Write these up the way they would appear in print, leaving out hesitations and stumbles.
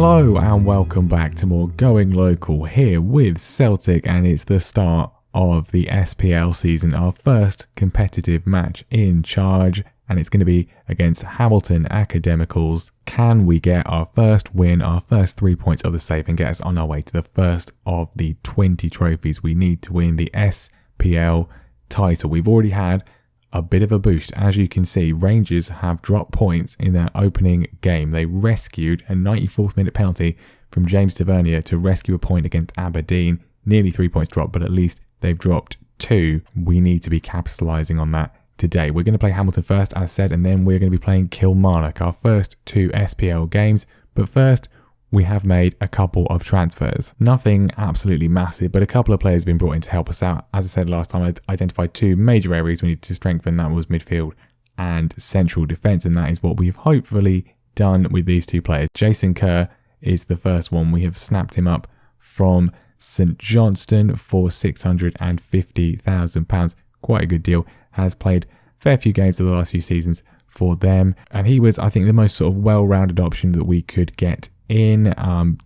Hello and welcome back to more Going Local here with Celtic, and it's the start of the SPL season, our first competitive match in charge, and it's going to be against Hamilton Academicals. Can we get our first win, our first 3 points of the save, and get us on our way to the first of the 20 trophies we need to win the SPL title? We've already had a bit of a boost. As you can see, Rangers have dropped points in their opening game. They rescued a 94th minute penalty from James Tavernier to rescue a point against Aberdeen. Nearly 3 points dropped, but at least they've dropped 2. We need to be capitalising on that today. We're going to play Hamilton first, as said, and then we're going to be playing Kilmarnock, our first 2 SPL games. But first, we have made a couple of transfers. Nothing absolutely massive, but a couple of players have been brought in to help us out. As I said last time, I identified 2 major areas we need to strengthen. That was midfield and central defence, and that is what we've hopefully done with these 2 players. Jason Kerr is the first one. We have snapped him up from St Johnstone for £650,000. Quite a good deal. Has played a fair few games of the last few seasons for them, and he was, I think, the most sort of well-rounded option that we could get in.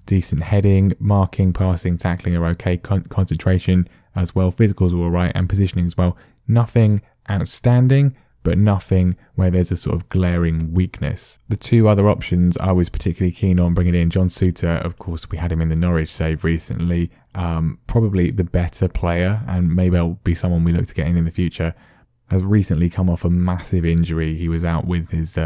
Decent heading, marking, passing, tackling are okay, concentration as well, physicals are alright, and positioning as well. Nothing outstanding, but nothing where there's a sort of glaring weakness. The 2 other options I was particularly keen on bringing in. John Suter, of course, we had him in the Norwich save recently, probably the better player, and maybe it'll be someone we look to get in the future. Has recently come off a massive injury. He was out with his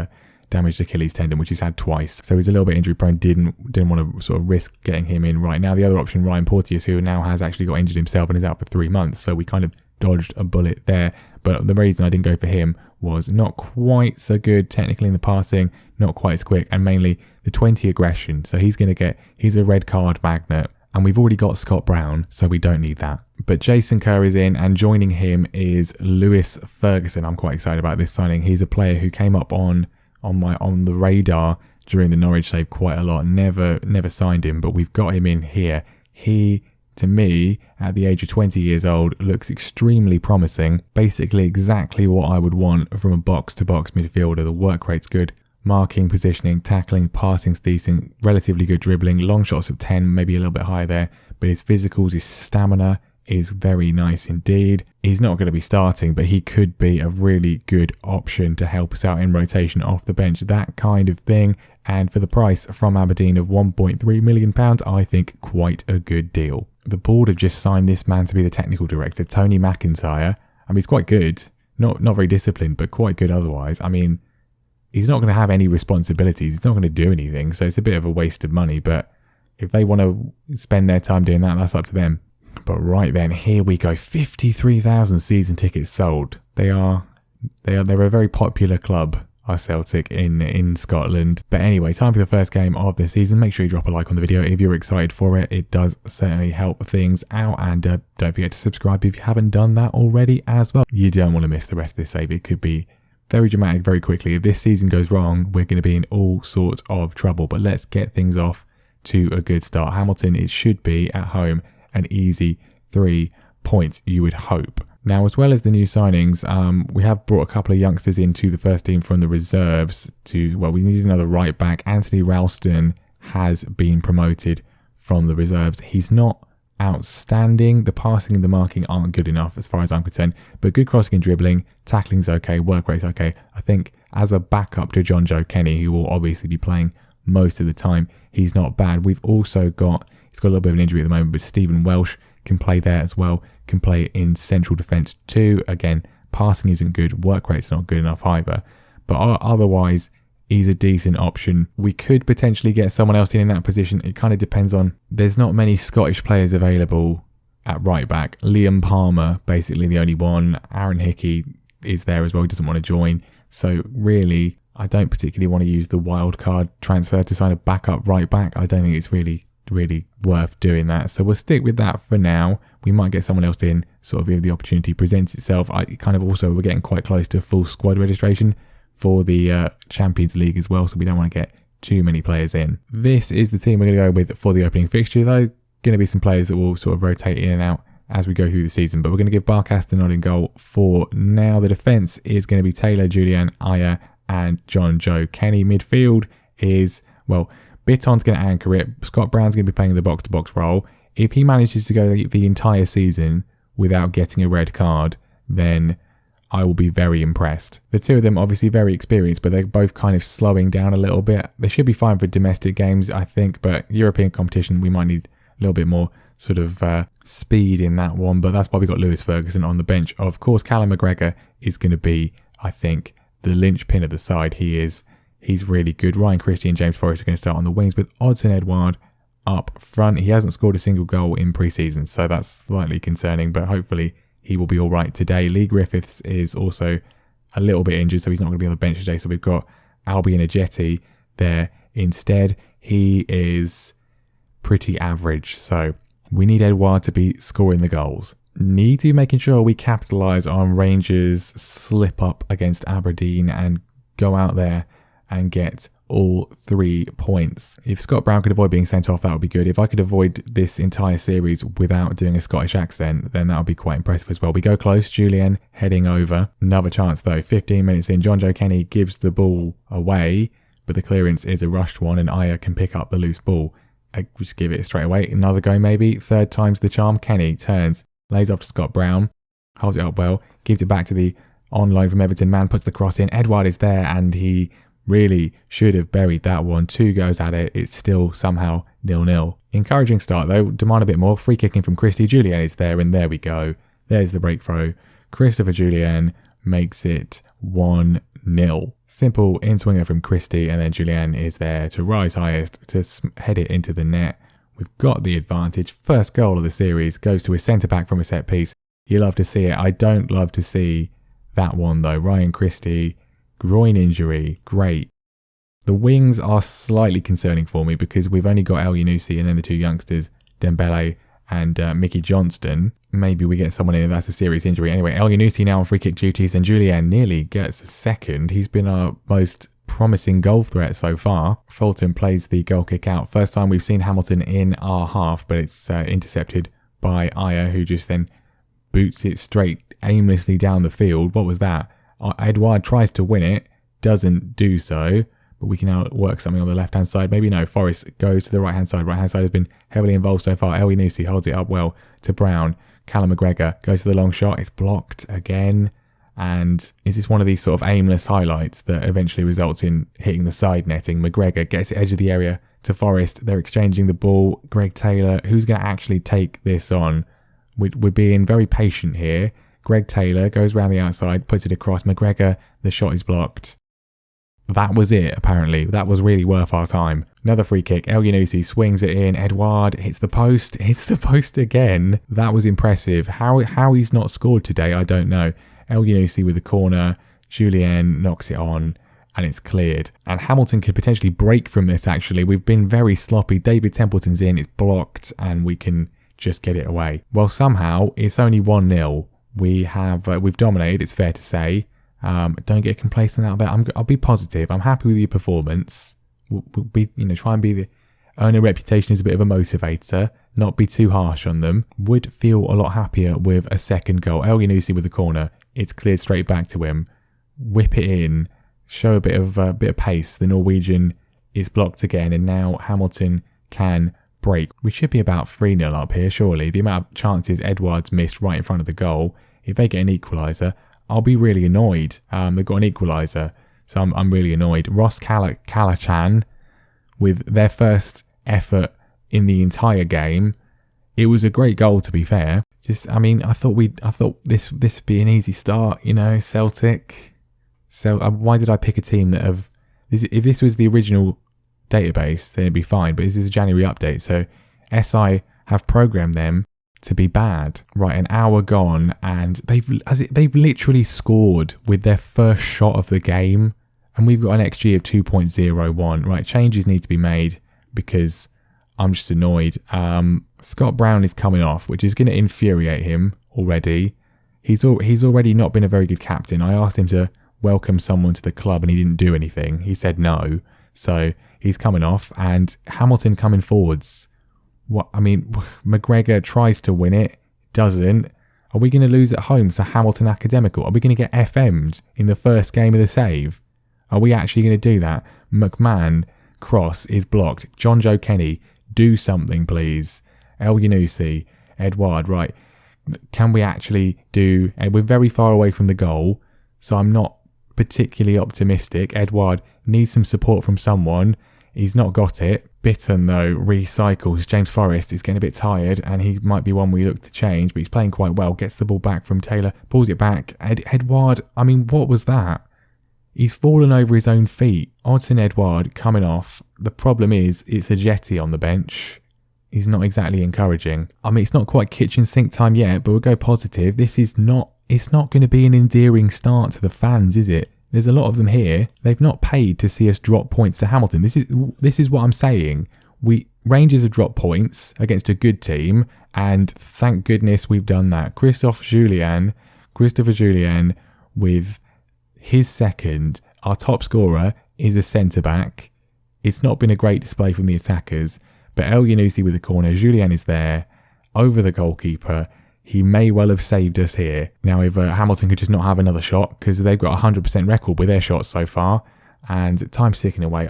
damaged Achilles tendon, which he's had twice, so he's a little bit injury prone. Didn't want to sort of risk getting him in right now. The other option, Ryan Porteous, who now has actually got injured himself and is out for 3 months, so we kind of dodged a bullet there. But the reason I didn't go for him was not quite so good technically in the passing, not quite as quick, and mainly the 20 aggression. So he's a red card magnet, and we've already got Scott Brown, so we don't need that. But Jason Kerr is in, and joining him is Lewis Ferguson. I'm quite excited about this signing. He's a player who came up on the radar during the Norwich save quite a lot. Never signed him, but we've got him in here. He, to me, at the age of 20 years old, looks extremely promising. Basically exactly what I would want from a box-to-box midfielder. The work rate's good. Marking, positioning, tackling, passing's decent. Relatively good dribbling. Long shots of 10, maybe a little bit higher there. But his physicals, his stamina is very nice indeed. He's not going to be starting, but he could be a really good option to help us out in rotation off the bench, that kind of thing. And for the price from Aberdeen of £1.3 million, I think quite a good deal. The board have just signed this man to be the technical director, Tony McIntyre. I mean, he's quite good. Not very disciplined, but quite good otherwise. I mean, he's not going to have any responsibilities. He's not going to do anything, so it's a bit of a waste of money. But if they want to spend their time doing that, that's up to them. But right then, here we go. 53,000 season tickets sold. They're a very popular club, are Celtic, in Scotland. But anyway, time for the first game of the season. Make sure you drop a like on the video if you're excited for it. It does certainly help things out. And don't forget to subscribe if you haven't done that already as well. You don't want to miss the rest of this save. It could be very dramatic very quickly. If this season goes wrong, we're going to be in all sorts of trouble. But let's get things off to a good start. Hamilton, it should be at home an easy 3 points, you would hope. Now, as well as the new signings, we have brought a couple of youngsters into the first team from the reserves we need another right back. Anthony Ralston has been promoted from the reserves. He's not outstanding. The passing and the marking aren't good enough as far as I'm concerned, but good crossing and dribbling, tackling's okay, work rate's okay. I think as a backup to John Joe Kenny, who will obviously be playing most of the time, he's not bad. We've also got, he's got a little bit of an injury at the moment, but Stephen Welsh can play there as well, can play in central defence too. Again, passing isn't good, work rate's not good enough either, but otherwise he's a decent option. We could potentially get someone else in that position. It kind of depends on, there's not many Scottish players available at right back. Liam Palmer, basically the only one. Aaron Hickey is there as well, he doesn't want to join. So really, I don't particularly want to use the wildcard transfer to sign a backup right back. I don't think it's really worth doing that. So we'll stick with that for now. We might get someone else in, sort of if the opportunity presents itself. We're getting quite close to full squad registration for the Champions League as well, so we don't want to get too many players in. This is the team we're going to go with for the opening fixture, though. Going to be some players that will sort of rotate in and out as we go through the season, but we're going to give Barcast a nod in goal for now. The defence is going to be Taylor, Julian, Aya and John Joe Kenny. Midfield is, Bitton's going to anchor it. Scott Brown's going to be playing the box-to-box role. If he manages to go the entire season without getting a red card, then I will be very impressed. The two of them obviously very experienced, but they're both kind of slowing down a little bit. They should be fine for domestic games, I think, but European competition, we might need a little bit more sort of speed in that one, but that's why we got Lewis Ferguson on the bench. Of course, Callum McGregor is going to be, I think, the linchpin of the side. He's really good. Ryan Christie and James Forrest are going to start on the wings with Odsonne Edouard up front. He hasn't scored a single goal in pre-season, so that's slightly concerning, but hopefully he will be all right today. Lee Griffiths is also a little bit injured, so he's not going to be on the bench today. So we've got Albion Ajeti there instead. He is pretty average, so we need Edouard to be scoring the goals. Need to be making sure we capitalise on Rangers' slip up against Aberdeen and go out there and get all 3 points. If Scott Brown could avoid being sent off, that would be good. If I could avoid this entire series without doing a Scottish accent, then that would be quite impressive as well. We go close. Julian heading over. Another chance though. 15 minutes in, John Joe Kenny gives the ball away, but the clearance is a rushed one and Aya can pick up the loose ball. I just give it straight away. Another go maybe. Third time's the charm. Kenny turns, lays off to Scott Brown, holds it up well, gives it back to the on loan from Everton man, puts the cross in. Edouard is there and he really should have buried that one. 2 goes at it. It's still somehow 0-0. Encouraging start though. Demand a bit more. Free kicking from Christie. Julian is there and there we go. There's the break throw. Christopher Julian makes it 1-0. Simple in-swinger from Christie and then Julian is there to rise highest to head it into the net. We've got the advantage. First goal of the series goes to a centre-back from a set piece. You love to see it. I don't love to see that one though. Ryan Christie, groin injury, great. The wings are slightly concerning for me because we've only got El Yunusi and then the 2 youngsters, Dembele and Mickey Johnston. Maybe we get someone in and that's a serious injury. Anyway, El Yunusi now on free kick duties and Julian nearly gets a second. He's been our most promising goal threat so far. Fulton plays the goal kick out. First time we've seen Hamilton in our half, but it's intercepted by Aya, who just then boots it straight aimlessly down the field. What was that? Edouard tries to win it, doesn't do so, but we can now work something on the left-hand side. Maybe no, Forrest goes to the right-hand side. Right-hand side has been heavily involved so far. El Yunusi holds it up well to Brown. Callum McGregor goes to the long shot. It's blocked again. And is this one of these sort of aimless highlights that eventually results in hitting the side netting? McGregor gets the edge of the area to Forrest. They're exchanging the ball. Greg Taylor, who's going to actually take this on? We're being very patient here. Greg Taylor goes round the outside, puts it across. McGregor, the shot is blocked. That was it, apparently. That was really worth our time. Another free kick. El Yunusi swings it in. Edouard hits the post. Hits the post again. That was impressive. How he's not scored today, I don't know. El Yunusi with the corner. Julien knocks it on and it's cleared. And Hamilton could potentially break from this, actually. We've been very sloppy. David Templeton's in. It's blocked and we can just get it away. Well, somehow it's only 1-0. We've dominated, it's fair to say. Don't get complacent out there. I'll be positive. I'm happy with your performance. We'll be, try and earn a reputation as a bit of a motivator. Not be too harsh on them. Would feel a lot happier with a second goal. El Yunusi with the corner. It's cleared straight back to him. Whip it in. Show a bit of pace. The Norwegian is blocked again, and now Hamilton can break. We should be about 3-0 up here, surely. The amount of chances Edouard's missed right in front of the goal. If they get an equaliser, I'll be really annoyed. They've got an equaliser, so I'm really annoyed. Ross Kalachan with their first effort in the entire game. It was a great goal, to be fair. I thought this would be an easy start. Celtic. So why did I pick a team that have? If this was the original database, then it'd be fine. But this is a January update, so SI have programmed them to be bad. Right, an hour gone, and they've literally scored with their first shot of the game, and we've got an XG of 2.01. Right, changes need to be made because I'm just annoyed. Scott Brown is coming off, which is going to infuriate him already. He's already not been a very good captain. I asked him to welcome someone to the club, and he didn't do anything. He said no, so he's coming off, and Hamilton coming forwards. McGregor tries to win it, doesn't. Are we going to lose at home to Hamilton Academical? Are we going to get FM'd in the first game of the save? Are we actually going to do that? McMahon cross is blocked. John Joe Kenny, do something, please. El Yunusi, Edouard, right. Can we actually do... And we're very far away from the goal, so I'm not particularly optimistic. Edouard needs some support from someone. He's not got it. Bitton, though, recycles. James Forrest is getting a bit tired, and he might be one we look to change, but he's playing quite well. Gets the ball back from Taylor, pulls it back. Edouard, I mean, what was that? He's fallen over his own feet. Odsonne Edouard coming off. The problem is, it's a Jetty on the bench. He's not exactly encouraging. I mean, it's not quite kitchen sink time yet, but we'll go positive. It's not going to be an endearing start to the fans, is it? There's a lot of them here. They've not paid to see us drop points to Hamilton. This is what I'm saying. Rangers have dropped points against a good team, and thank goodness we've done that. Christopher Julian with his second. Our top scorer is a centre-back. It's not been a great display from the attackers, but El Yunusi with the corner. Julian is there, over the goalkeeper. He may well have saved us here. Now, if Hamilton could just not have another shot, because they've got a 100% record with their shots so far, and time's ticking away.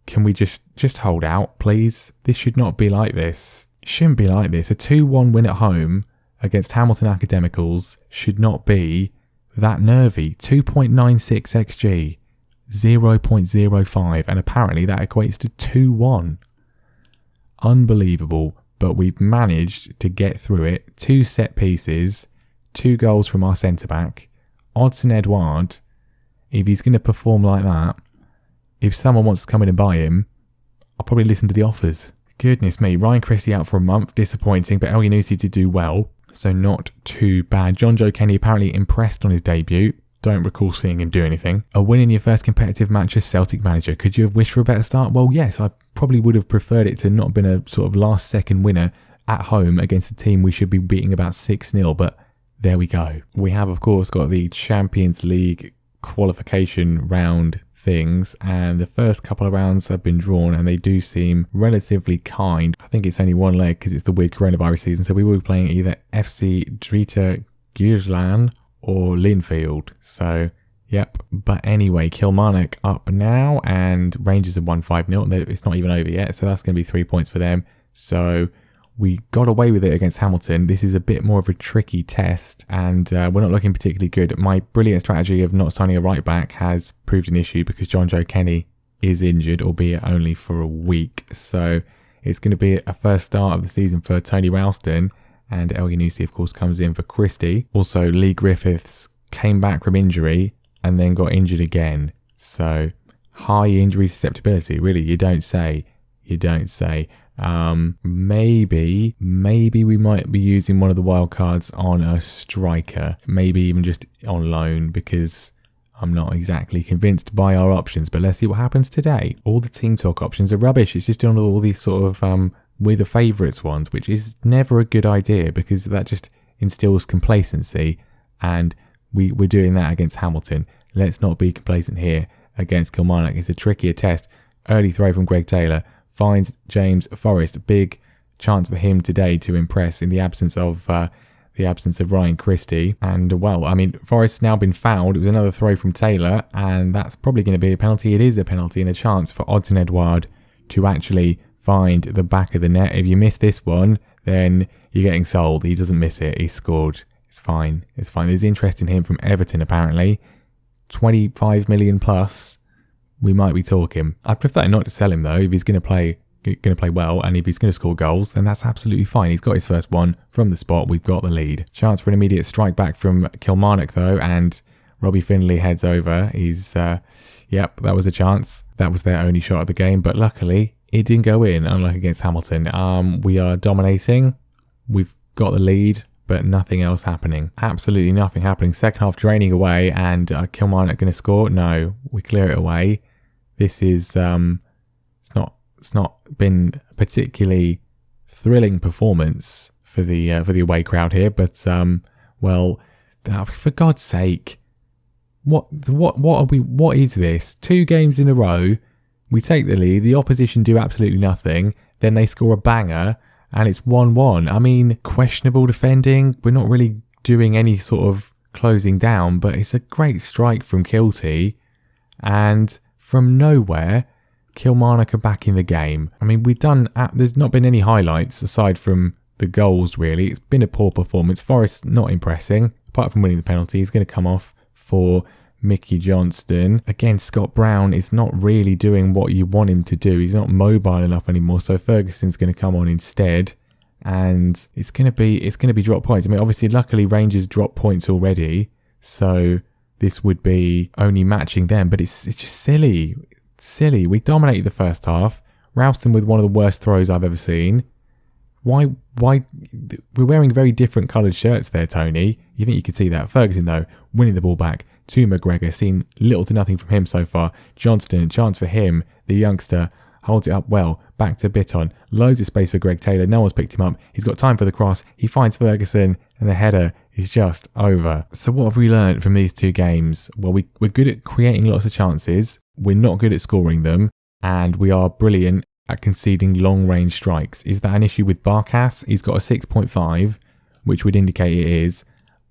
Can we just hold out, please? This should not be like this. It shouldn't be like this. A 2-1 win at home against Hamilton Academicals should not be that nervy. 2.96 XG, 0.05, and apparently that equates to 2-1. Unbelievable. But we've managed to get through it. 2 set pieces, 2 goals from our centre-back. Odsonne Edouard, if he's going to perform like that, if someone wants to come in and buy him, I'll probably listen to the offers. Goodness me, Ryan Christie out for a month, disappointing, but El Yunusi did do well, so not too bad. John Joe Kenny apparently impressed on his debut. Don't recall seeing him do anything. A win in your first competitive match as Celtic manager. Could you have wished for a better start? Well, yes, I probably would have preferred it to not have been a sort of last-second winner at home against a team we should be beating about 6-0, but there we go. We have, of course, got the Champions League qualification round things, and the first couple of rounds have been drawn, and they do seem relatively kind. I think it's only one leg because it's the weird coronavirus season, so we will be playing either FC Drita Gierland or Linfield. So, yep. But anyway, Kilmarnock up now, and Rangers have won 5-0. It's not even over yet, so that's going to be 3 points for them. So, we got away with it against Hamilton. This is a bit more of a tricky test, and we're not looking particularly good. My brilliant strategy of not signing a right back has proved an issue because John Joe Kenny is injured, albeit only for a week. So, it's going to be a first start of the season for Tony Ralston. And El Yunusi, of course, comes in for Christie. Also, Lee Griffiths came back from injury and then got injured again. So, high injury susceptibility. Really, you don't say. Maybe we might be using one of the wildcards on a striker. Maybe even just on loan, because I'm not exactly convinced by our options. But let's see what happens today. All the team talk options are rubbish. It's just on all these sort of... we're the favourites ones, which is never a good idea because that just instills complacency, and we're doing that against Hamilton. Let's not be complacent here against Kilmarnock. It's a trickier test. Early throw from Greg Taylor finds James Forrest. Big chance for him today to impress in the absence of Ryan Christie. And well, I mean, Forrest's now been fouled. It was another throw from Taylor, and that's probably going to be a penalty. It is a penalty and a chance for Odsonne Edouard to actually find the back of the net. If you miss this one, then you're getting sold. He doesn't miss it. He scored. It's fine. There's interest in him from Everton, apparently. 25 million plus. We might be talking. I'd prefer not to sell him, though. If he's going to play well, and if he's going to score goals, then that's absolutely fine. He's got his first one from the spot. We've got the lead. Chance for an immediate strike back from Kilmarnock, though, and Robbie Findlay heads over. He's, yep, that was a chance. That was their only shot of the game, but luckily it didn't go in, unlike against Hamilton. We are dominating. We've got the lead, but nothing else happening. Absolutely nothing happening. Second half draining away, and Kilmarnock going to score? No, we clear it away. This is it's not been a particularly thrilling performance for the away crowd here, but well, for God's sake, what is this? 2 games in a row. We take the lead, the opposition do absolutely nothing, then they score a banger, and it's 1-1. I mean, questionable defending. We're not really doing any sort of closing down, but it's a great strike from Kilty, and from nowhere, Kilmarnock are back in the game. I mean, there's not been any highlights aside from the goals, really. It's been a poor performance. Forest not impressing, apart from winning the penalty. He's going to come off for Mickey Johnston. Again, Scott Brown is not really doing what you want him to do. He's not mobile enough anymore, so Ferguson's going to come on instead. And it's going to be drop points. I mean, obviously, luckily Rangers dropped points already, so this would be only matching them. But it's just silly. We dominated the first half. Ralston with one of the worst throws I've ever seen. Why? We're wearing very different coloured shirts there, Tony. You think you could see that? Ferguson, though, winning the ball back to McGregor. Seen little to nothing from him so far. Johnston, chance for him. The youngster holds it up well. Back to Bitton. Loads of space for Greg Taylor. No one's picked him up. He's got time for the cross. He finds Ferguson, and the header is just over. So what have we learned from these two games? Well, we're good at creating lots of chances. We're not good at scoring them. And we are brilliant at conceding long-range strikes. Is that an issue with Barkas? He's got a 6.5, which would indicate it is.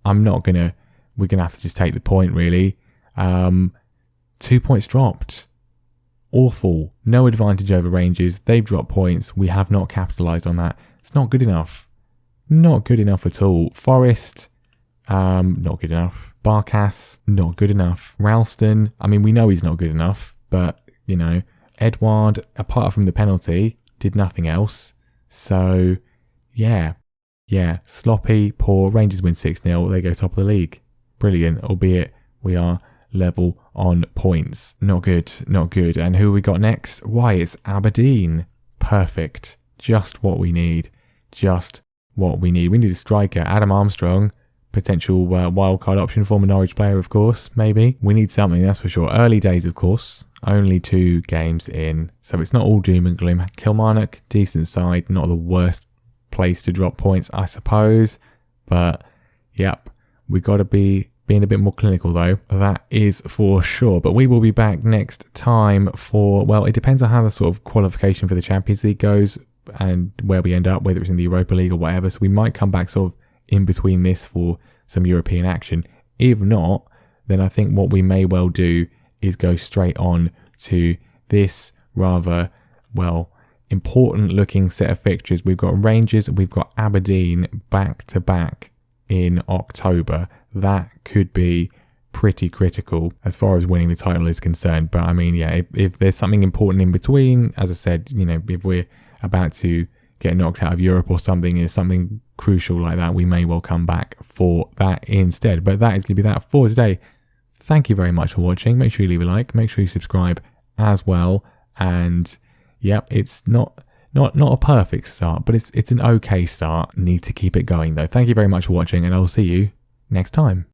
We're going to have to just take the point, really. 2 points dropped. Awful. No advantage over Rangers. They've dropped points. We have not capitalised on that. It's not good enough. Not good enough at all. Forest, not good enough. Barkas, not good enough. Ralston, I mean, we know he's not good enough, but, you know, Edouard, apart from the penalty, did nothing else. So, yeah, sloppy, poor. Rangers win 6-0. They go top of the league. Brilliant, albeit we are level on points. Not good. And who we got next? Why, it's Aberdeen. Perfect. Just what we need. We need a striker. Adam Armstrong, potential wildcard option, former Norwich player, of course, maybe. We need something, that's for sure. Early days, of course. Only 2 games in, so it's not all doom and gloom. Kilmarnock, decent side, not the worst place to drop points, I suppose. But, yep, we got to be being a bit more clinical, though. That is for sure. But we will be back next time for, well, it depends on how the sort of qualification for the Champions League goes and where we end up, whether it's in the Europa League or whatever. So we might come back sort of in between this for some European action. If not, then I think what we may well do is go straight on to this rather, well, important looking set of fixtures. We've got Rangers, we've got Aberdeen back to back in October. That could be pretty critical as far as winning the title is concerned. But I mean, yeah, if there's something important in between, as I said, you know, if we're about to get knocked out of Europe or something, is something crucial like that, we may well come back for that instead. But that is going to be that for today. Thank you very much for watching. Make sure you leave a like. Make sure you subscribe as well. And yeah, it's not a perfect start, but it's an okay start. Need to keep it going though. Thank you very much for watching, and I will see you next time.